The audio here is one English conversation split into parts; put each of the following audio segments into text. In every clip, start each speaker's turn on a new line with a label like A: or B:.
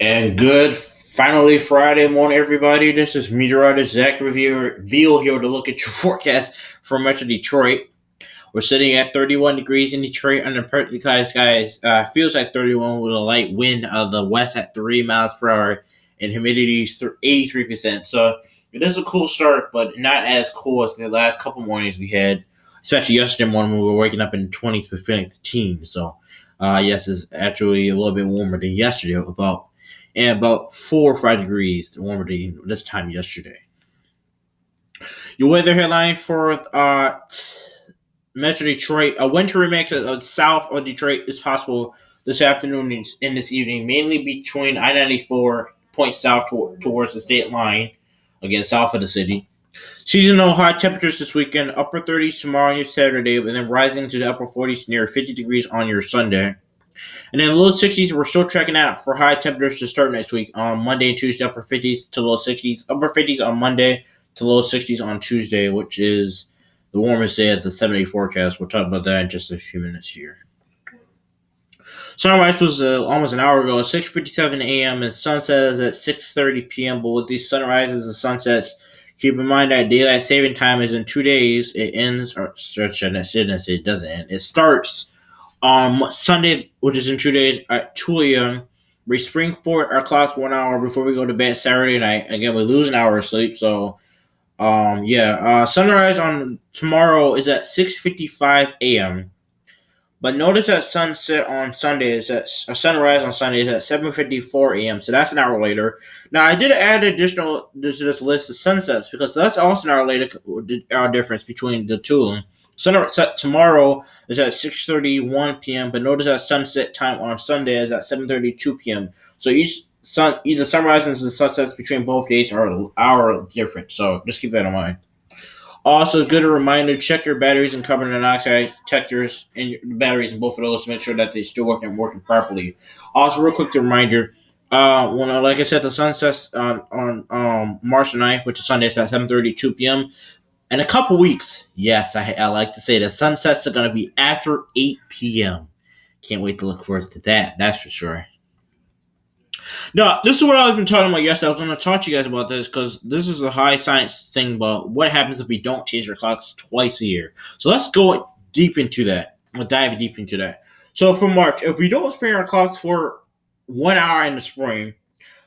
A: And good, finally Friday morning, everybody. This is Meteorologist Zachary Veal here to look at your forecast for Metro Detroit. We're sitting at 31 degrees in Detroit under perfectly cloudy skies. Feels like 31 with a light wind out of the west at 3 miles per hour and humidity is 83%. So it is a cool start, but not as cool as the last couple mornings we had, especially yesterday morning when we were waking up in the 20s with feeling the team. So, yes, it's actually a little bit warmer than yesterday, about 4 or 5 degrees warmer than this time yesterday. Your weather headline for Metro Detroit: a winter remix of south of Detroit is possible this afternoon and this evening, mainly between I-94 points south towards the state line, again south of the city. Seasonal high temperatures this weekend: upper 30s tomorrow and your Saturday, and then rising to the upper 40s near 50 degrees on your Sunday. And then low 60s, we're still checking out for high temperatures to start next week. On Monday and Tuesday, upper 50s to low 60s. Upper 50s on Monday to low 60s on Tuesday, which is the warmest day at the 7-day forecast. We'll talk about that in just a few minutes here. Sunrise was almost an hour ago at 6:57 a.m. and sunset is at 6:30 p.m. But with these sunrises and sunsets, keep in mind that daylight saving time is in 2 days. It ends, or it doesn't end. It starts on Sunday, which is in 2 days, at 2 a.m. We spring forward our clocks 1 hour before we go to bed Saturday night. Again, we lose an hour of sleep. So, sunrise on tomorrow is at 6:55 a.m. But notice that sunset on Sunday is at sunrise on Sunday is at 7:54 a.m. So that's an hour later. Now I did add additional to this list of sunsets because that's also an hour later difference between the two of them. Sunset tomorrow is at 6:31 p.m. But notice that sunset time on Sunday is at 7:32 p.m. So either sunrises and sunsets between both days are an hour different. So just keep that in mind. Also, it's good a reminder: check your batteries and carbon monoxide detectors and your batteries in both of those to make sure that they're still working properly. Also, real quick, to reminder, like I said, the sun sets on March 9th, which is Sunday, at 7:32 p.m. In a couple weeks, yes, I like to say the sunsets are going to be after 8 p.m. Can't wait to look forward to that. That's for sure. No, this is what I've been talking about yesterday. I was going to talk to you guys about this because this is a high science thing about what happens if we don't change our clocks twice a year. So let's go deep into that. We'll dive deep into that. So for March, if we don't spring our clocks for 1 hour in the spring,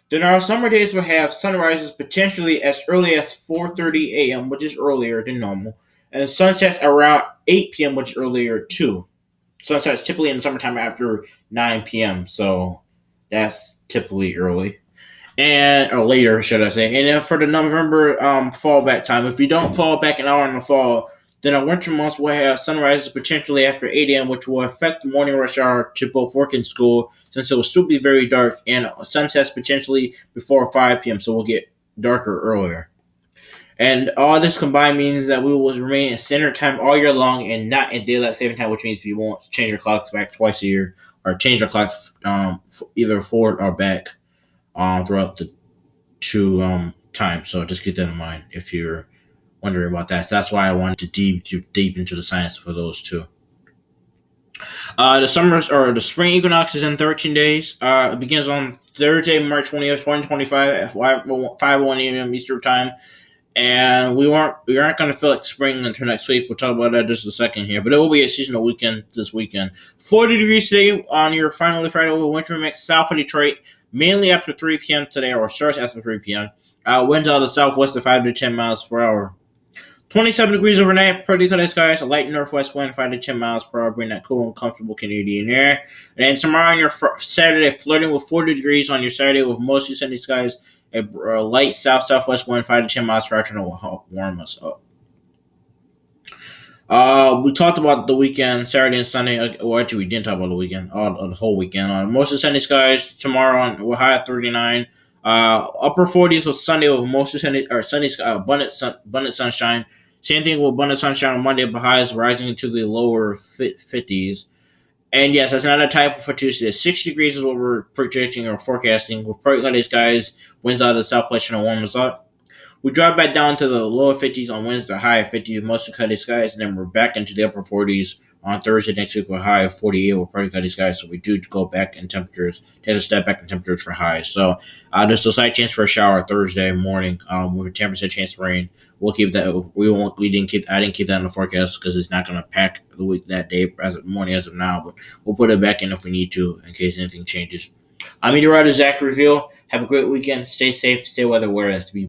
A: then our summer days will have sunrises potentially as early as 4:30 a.m., which is earlier than normal, and sunsets around 8 p.m., which is earlier too. Sunsets typically in the summertime after 9 p.m., so that's typically early. Or later, should I say. And then for the November fallback time, if you don't fall back an hour in the fall, then our winter months will have sunrises potentially after 8 a.m., which will affect the morning rush hour to both work and school, since it will still be very dark, and sunsets potentially before 5 p.m., so we'll get darker earlier. And all this combined means that we will remain in standard time all year long and not in daylight saving time, which means we won't change our clocks back twice a year or change our clocks either forward or back throughout the two times. So just keep that in mind if you're wondering about that. So that's why I wanted to deep into the science for those two. The spring equinox is in 13 days. It begins on Thursday, March 20th, 2025 at 5:01 a.m. Eastern Time. And we aren't going to feel like spring until next week. We'll talk about that just a second here. But it will be a seasonal weekend this weekend. 40 degrees today on your finally Friday with winter mix south of Detroit, mainly after 3 p.m. today, or starts after 3 p.m. Winds out of the southwest of 5 to 10 miles per hour. 27 degrees overnight, pretty clear skies, a light northwest wind, 5 to 10 miles per hour, bring that cool and comfortable Canadian air. And then tomorrow on your Saturday, flirting with 40 degrees on your Saturday with mostly sunny skies, a light south-southwest wind, 5 to 10 miles per hour, and will help warm us up. We talked about the weekend, Saturday and Sunday. Well, actually, we didn't talk about the weekend, the whole weekend. Mostly sunny skies tomorrow, we're high at 39. Upper 40s with Sunday with mostly sunny sky, abundant sunshine. Same thing with abundant sunshine on Monday, but highs rising into the lower 50s. And yes, that's another typo for Tuesday. 60 degrees is what we're projecting or forecasting with partly cloudy skies, winds out of the southwest and warm us up. We drop back down to the lower 50s on Wednesday, high of 50 with mostly cloudy skies, and then we're back into the upper 40s on Thursday next week with a high of 48 with partly cloudy skies. So we do go back in temperatures, take a step back in temperatures for highs. So there's a slight chance for a shower Thursday morning with a 10% chance of rain. We'll keep that. We won't. We didn't keep. I didn't keep that in the forecast because it's not going to pack the week that day as of morning as of now. But we'll put it back in if we need to in case anything changes. I'm Meteorologist Zachary Veal. Have a great weekend. Stay safe. Stay weather aware. To be